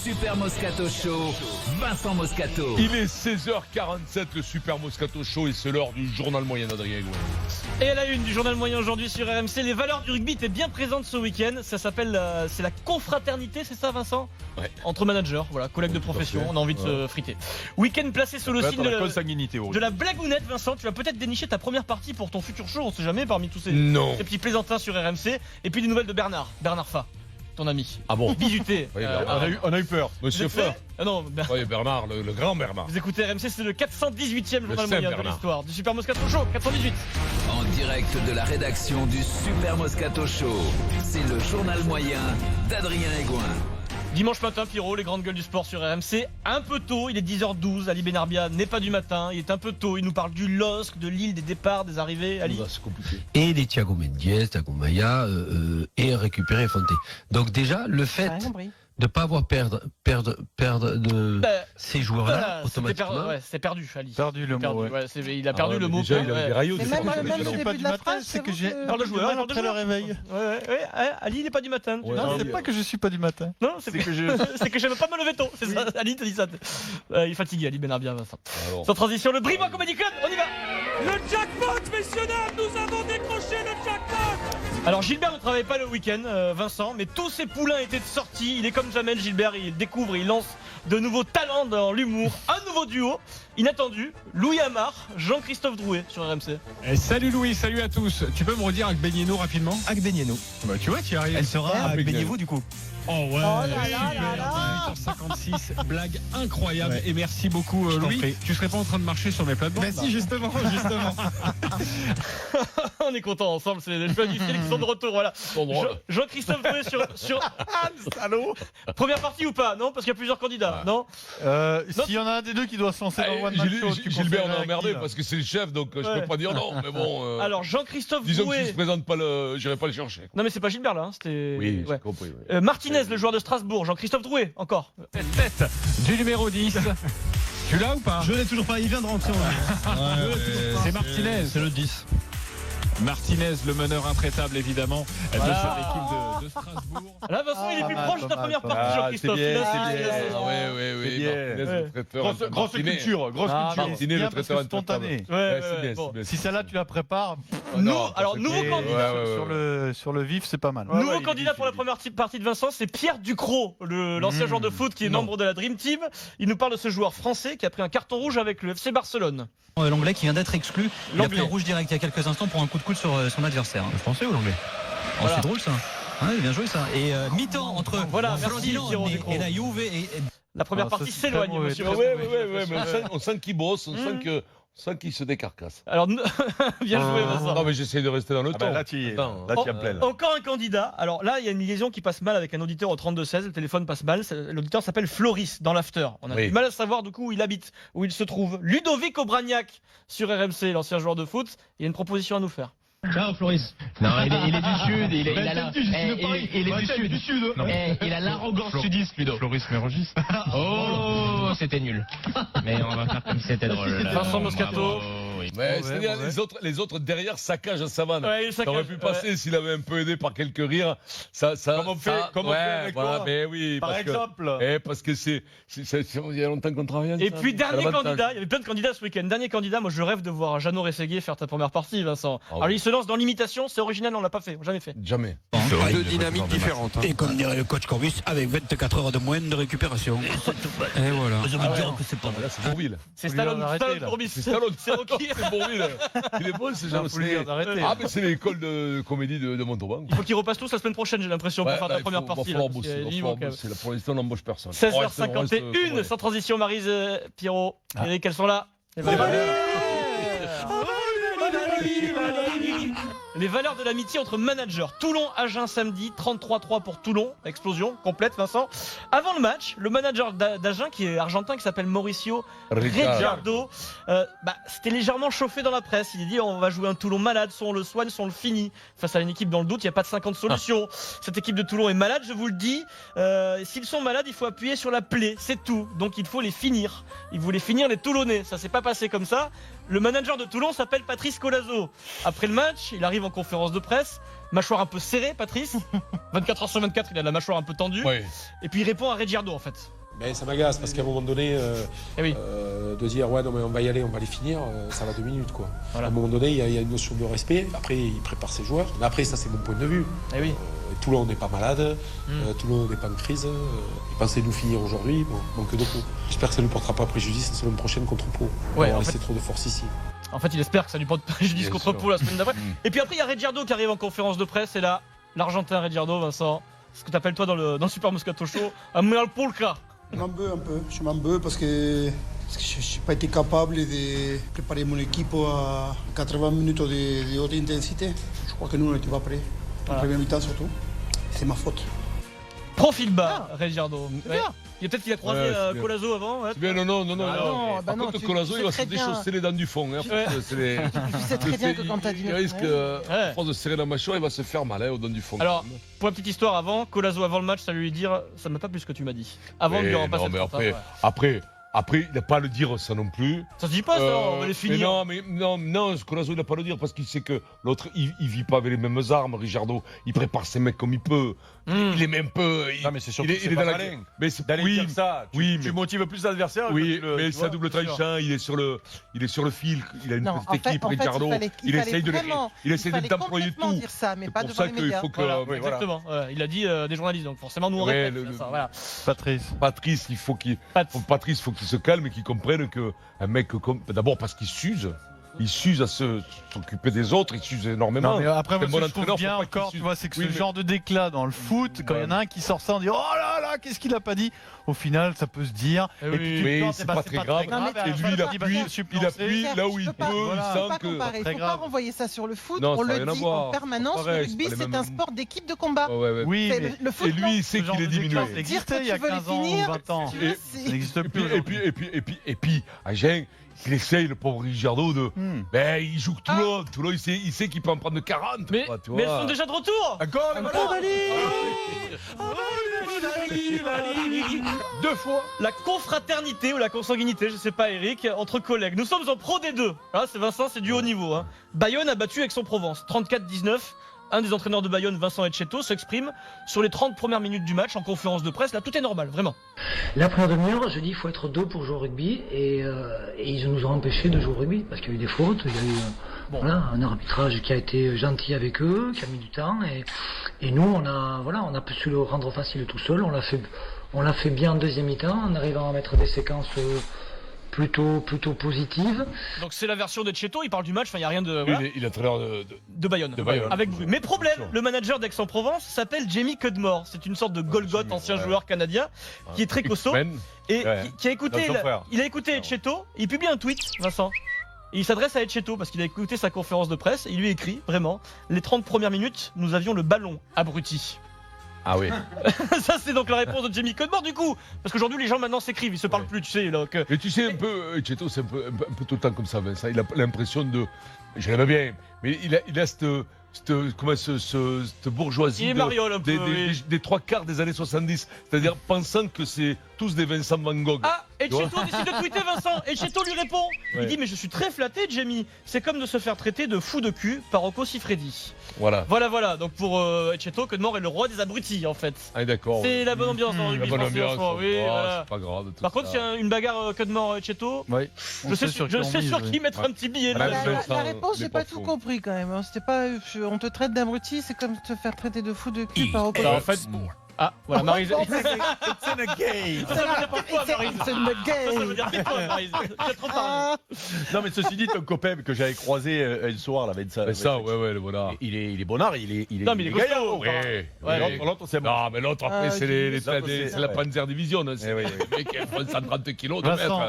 Super Moscato Show, Vincent Moscato. Il est 16h47, le Super Moscato Show, et c'est l'heure du journal moyen d'Adrien Gouin. Et à la une du journal moyen aujourd'hui sur RMC, les valeurs du rugby étaient bien présentes ce week-end. Ça s'appelle, c'est la confraternité, c'est ça Vincent ? Ouais. Entre managers, voilà, collègues de profession, on a envie de se friter. Week-end placé sous le signe de la blagounette, Vincent. Tu vas peut-être dénicher ta première partie pour ton futur show, on sait jamais, parmi tous ces petits plaisantins sur RMC. Et puis des nouvelles de Bernard Fa. Ton ami. Ah bon? Bisuté. Oui, on a eu peur. Monsieur Fa. Ah non, Oui, Bernard, le grand Bernard. vous écoutez RMC, c'est le 418e journal Saint moyen de Bernard. l'histoire du Super Moscato Show, 418. En direct de la rédaction du Super Moscato Show, c'est le journal moyen d'Adrien Aigouin. Dimanche matin, Pierrot, les grandes gueules du sport sur RMC. Un peu tôt, il est 10h12. Ali Benarbia n'est pas du matin. Il est un peu tôt. Il nous parle du LOSC, de l'île, des départs, des arrivées. Ali. C'est compliqué. Et des Thiago Mendes, Thiago Maia et récupérer Fonte. Donc déjà, le fait de ne pas avoir perdre de ces joueurs-là, automatiquement. C'est perdu, Ali. Perdu le mot. Ouais. Il a perdu le mot. Déjà, il a des raillots. Je suis pas du matin, c'est que j'ai Parle de joueur, parle de après le joueur. réveil. Ali, il n'est pas du matin. Ouais. Non, c'est pas que je suis pas du matin. Non, c'est que j'aime pas me lever tôt. C'est ça, Ali te dit ça. Il est fatigué, Ali Benarbia, Vincent. Alors. Sans transition, le Bribois Comedy Club, on y va. Le jackpot, messieurs dames, nous avons décroché le jackpot. Alors Gilbert ne travaille pas le week-end, Vincent, mais tous ses poulains étaient sortis. Il est comme jamais, Gilbert, il découvre, il lance de nouveaux talents dans l'humour. Un nouveau duo, inattendu, Louis Amar, Jean-Christophe Drouet sur RMC. Salut Louis, salut à tous. Tu peux me redire Agbenienou rapidement? Agbenienou. Bah, tu vois, tu y arrives. Elle sera Agbenienou du coup. Oh ouais, super. 8h56, blague incroyable. Ouais. Et merci beaucoup Je t'en Louis. prie. Tu serais pas en train de marcher sur mes plates-bandes? Mais si, justement. On est contents ensemble, c'est les choix du ciel qui sont de retour, voilà. Bon, drôle. Jean-Christophe Drouet sur... Salaud. Première partie ou pas? Non, parce qu'il y a plusieurs candidats, non? S'il y en a un des deux qui doit se lancer dans le One Man Show, tu Gilbert, on conseillerais a emmerdé qui, là parce que c'est le chef, donc je Ouais. peux pas dire non. Mais bon, Alors Jean-Christophe disons que Drouet... s'il se présente pas, j'irai pas le chercher. Non mais c'est pas Gilbert là, hein, c'était... Oui, j'ai Ouais. compris. Oui. Martinez, le joueur de Strasbourg, Jean-Christophe Drouet, encore. Tête du numéro 10. Tu l'as ou pas? Je l'ai toujours pas, il vient de rentrer. C'est Martinez. C'est le 10. Martinez, le meneur intraitable évidemment de cette équipe de Strasbourg. Là Vincent, il est plus mal, proche de pas la mal, première pas partie, mal. Jean-Christophe. C'est bien, Il a- c'est bien. il a- Ah, C'est oui. bien. Martinez, le traiteur. Grosse culture, grosse Ah, culture. Martinez, le Bien parce que traiteur c'est spontané. Ouais, c'est bien, bon. c'est bien. Si celle-là tu la prépares, Alors, nouveau et candidat. sur le vif, c'est pas mal. Nouveau candidat pour la première partie de Vincent, c'est Pierre Ducrot, l'ancien joueur de foot qui est membre de la Dream Team. Il nous parle de ce joueur français qui a pris un carton rouge avec le FC Barcelone. L'anglais qui vient d'être exclu, il a L'Anglais. pris un rouge direct il y a quelques instants pour un coup de coude sur son adversaire. Le français ou l'anglais? Oh, Voilà. c'est drôle ça. Ouais, bien joué ça. Et mi-temps entre Voilà, merci, Frosinone Pierrot Ducrot. et la Juve et La première Ah, ça, partie c'est s'éloigne, très mauvais, monsieur. très Ouais, mais on sent qu'il bosse, on sent qu'il se décarcasse. Alors, bien joué Vincent. Non, mais j'essaie de rester dans le temps. Là, tu y es. Attends. Là, tu y as plein. Encore un candidat. Alors là, il y a une liaison qui passe mal avec un auditeur au 32-16. Le téléphone passe mal. L'auditeur s'appelle Floris dans l'after. On a Oui. du mal à savoir du coup où il habite, où il se trouve. Ludovic Aubragnac sur RMC, l'ancien joueur de foot. Il y a une proposition à nous faire. Ciao Floris. Non, il est du sud, il est du sud. Il a l'arrogance sudiste, Ludo. Floris Mérogis. Oh, c'était nul. Mais on va faire comme si c'était drôle. Vincent Moscato. Oui. Ouais, c'est-à-dire les autres derrière saccagent Savane. Ouais, il Ça aurait pu passer s'il avait un peu aidé par quelques rires. Comme on fait avec toi. Mais oui, Par exemple. parce que il y a longtemps qu'on travaille ensemble. Et puis dernier L'avantage. candidat, il y avait plein de candidats ce week-end. Dernier candidat, moi je rêve de voir Jeannot Rességuier faire ta première partie, Vincent. Ah Alors oui. il se lance dans l'imitation, c'est original, on l'a pas fait, jamais fait. Jamais. Deux dynamiques différentes. Et comme dirait le coach Corbus, avec 24 heures de moins de récupération. et voilà. Je veux dire que c'est pas Là, c'est Bourville. C'est Faut lui Stallone, en arrêter, Stallone là. Courbis. C'est Stallone. C'est Rocky. C'est Bourville. Il est bon, c'est Jean Faut lui dire d'arrêter. Ah, mais c'est l'école de comédie de Montauban. Il faut qu'ils repassent tous la semaine prochaine, j'ai l'impression, pour faire ta première partie. là, parce qu'il y a une manque, Là, pour l'instant, on n'embauche personne. 16h51, sans transition, Maryse Pierrot. Eric, elles sont là. Les valeurs de l'amitié entre managers. Toulon-Agen samedi, 33-3 pour Toulon. Explosion complète, Vincent. Avant le match, le manager d'Agen, qui est argentin, qui s'appelle Mauricio Ricciardo, c'était légèrement chauffé dans la presse. Il a dit on va jouer un Toulon malade, soit on le soigne, soit on le finit. Face à une équipe dans le doute, il n'y a pas de 50 solutions. Cette équipe de Toulon est malade, je vous le dis. S'ils sont malades, il faut appuyer sur la plaie, c'est tout. Donc il faut les finir. Il voulait finir les Toulonnais. Ça s'est pas passé comme ça. Le manager de Toulon s'appelle Patrice Colazo. Après le match, il arrive en conférence de presse, mâchoire un peu serrée, Patrice. 24 heures sur 24, il a la mâchoire un peu tendue. Ouais. Et puis il répond à Reggiardo en fait. Mais ça m'agace parce qu'à un moment donné, de dire ouais non mais on va y aller, on va les finir, ça va 2 minutes quoi. Voilà. À un moment donné, il y a une notion de respect. Après, il prépare ses joueurs. Mais après, ça c'est mon point de vue. Eh oui. Toulon n'est pas malade, Toulon n'est pas en crise. Il pensait nous finir aujourd'hui, manque de peau. J'espère que ça ne lui portera pas préjudice la semaine prochaine contre Pau. On va laisser trop de force ici. En fait, il espère que ça lui porte préjudice Bien contre sûr. Pau la semaine d'après. Et puis après, il y a Reggiardo qui arrive en conférence de presse. Et là, l'Argentin Reggiardo, Vincent, ce que tu appelles toi dans le Super Moscato Show, un Mealpolka. Je m'en veux un peu. Je m'en veux parce que je n'ai pas été capable de préparer mon équipe à 80 minutes de haute intensité. Je crois que nous, on n'était pas prêts. En première mi-temps surtout. C'est ma faute. Profil bas, Reggiardo. Ouais. Peut-être qu'il a croisé Colazo avant. Ouais. C'est bien, non. Par non, contre, tu Colazo, il va se sais très bien. déchausser les dents du fond. Hein, Ouais. parce que Tu sais très bien que quand t'as dit il risque, à force de serrer la mâchoire, il va se faire mal aux dents du fond. Alors, pour la petite histoire avant, Colazo avant le match, ça lui dire ça m'a pas plu ce que tu m'as dit. Avant de lui repasser le contrat, ouais. Après, il n'a pas à le dire ça non plus. Ça se dit pas ça, on va les finir. Mais non, Colazo, il n'a pas à le dire parce qu'il sait que l'autre, il vit pas avec les mêmes armes, Reggiardo. Il prépare ses mecs comme il peut. Il est même peu. Non, mais c'est surtout il est dans malin. Mais c'est D'aller dire ça. Tu motives plus l'adversaire. Oui, mais c'est à double tranchant. Il est sur le fil. Il a une petite équipe, Reggiardo. Il essaye d'employer tout. dire ça, mais pas C'est pour devant ça les qu'il médias. faut que. Voilà, exactement. Il a dit des journalistes, donc forcément nous on répète. Ça, voilà. Patrice, il faut qu'il se calme et qu'il comprenne qu'un mec comme. D'abord parce qu'il s'use. Il s'use à s'occuper des autres, il s'use énormément. Non, mais après, moi, Un ce bon que je trouve entraîneur, bien faut pas qu'il encore, s'use. tu vois, c'est que Oui, ce mais- genre de déclat dans le foot, quand il y en a un qui sort ça, on dit oh là là, qu'est-ce qu'il a pas dit. Au final, ça peut se dire. Et puis, tu Mais plantes, c'est eh ben, pas très grave. Non, mais Et lui, il appuie là où il peut, il Faut sent pas que. comparer, Très faut pas grave. renvoyer ça sur le foot. Non, On ça a le rien à dit voir. en permanence. C'est pas pareil, Le rugby, c'est pas les c'est mêmes- un sport d'équipe de combat. Ouais. Oui, C'est mais le foot, Et lui, il sait ce genre qu'il est de déclat, diminué. ça Dire existait que il y a tu veux les 15 ans ou finir, 20 ans. tu veux, Ça n'existe plus. Et puis, Agen, il essaye, le pauvre Reggiardo, de. Ben, il joue que Toulon, il sait qu'il peut en prendre 40. Mais, quoi, tu mais elles vois. sont déjà de retour. Encore Deux fois la confraternité ou la consanguinité, je sais pas Eric, entre collègues. Nous sommes en Pro D2. Là, c'est Vincent, c'est du haut niveau. Hein. Bayonne a battu Aix-en-Provence, 34-19. Un des entraîneurs de Bayonne, Vincent Etcheto, s'exprime sur les 30 premières minutes du match en conférence de presse. Là, tout est normal, vraiment. La première demi-heure, je dis il faut être deux pour jouer au rugby et ils nous ont empêchés de jouer au rugby parce qu'il y a eu des fautes, il y a eu voilà, un arbitrage qui a été gentil avec eux, qui a mis du temps et nous on a pu se le rendre facile tout seul, on l'a fait bien en deuxième mi-temps en arrivant à mettre des séquences plutôt positives. Donc c'est la version d'Etcheto, il parle du match, enfin il n'y a rien de... Voilà. Il est entraîneur De Bayonne. De Bayonne. Avec bruit. Mais problème, le manager d'Aix-en-Provence s'appelle Jamie Cudmore. C'est une sorte de Golgoth, ancien joueur canadien, qui est très costaud. Et qui a écouté, il a écouté Etcheto, il publie un tweet, Vincent. Et il s'adresse à Etcheto parce qu'il a écouté sa conférence de presse. Et il lui écrit, vraiment, les 30 premières minutes, nous avions le ballon, abruti. Ah oui. Ça, c'est donc la réponse de Jamie Cudmore, du coup. Parce qu'aujourd'hui, les gens maintenant s'écrivent, ils se parlent plus, tu sais. Donc, Et tu sais, un peu, Etcheto, c'est un peu tout le temps comme ça, Vincent. Il a l'impression de. Je l'aime bien, mais il a cette bourgeoisie il est mariole un peu, oui. des trois quarts des années 70. C'est-à-dire pensant que c'est tous des Vincent Van Gogh. Ah, Etcheto décide de tweeter Vincent. Etcheto lui répond. Il dit mais je suis très flatté, Jamie. C'est comme de se faire traiter de fou de cul par Rocco Siffredi. Voilà. Voilà. Donc pour Etcheto, Cudmore est le roi des abrutis en fait. Ah d'accord. C'est la bonne ambiance dans le La rugby bonne français en ce moment. ambiance. Oui, voilà. C'est pas grave. tout Par ça. contre, s'il y a une bagarre Cudmore-Etcheto, On je sait sais sur sûr qui qu'ils mettront un petit billet. Ah, là. La réponse, j'ai pas tout compris quand même. C'était pas, on te traite d'abruti, c'est comme te faire traiter de fou de cul par Rocco. Alors, en fait, ah, voilà, Maryse. It's in a game. Ça veut dire tais-toi, Maryse. Ça veut dire tais-toi, Maryse. J'ai trop parlé. Non, mais ceci dit, ton copain que j'avais croisé un soir, là, ouais, voilà. Il est bonnard, il est Non, mais il est gaillard. costaud. Ouais. L'autre, c'est bon. Non, mais l'autre, après, c'est la c'est- Panzer Division. C'est le mec qui a 130 kilos de Vincent, mètre.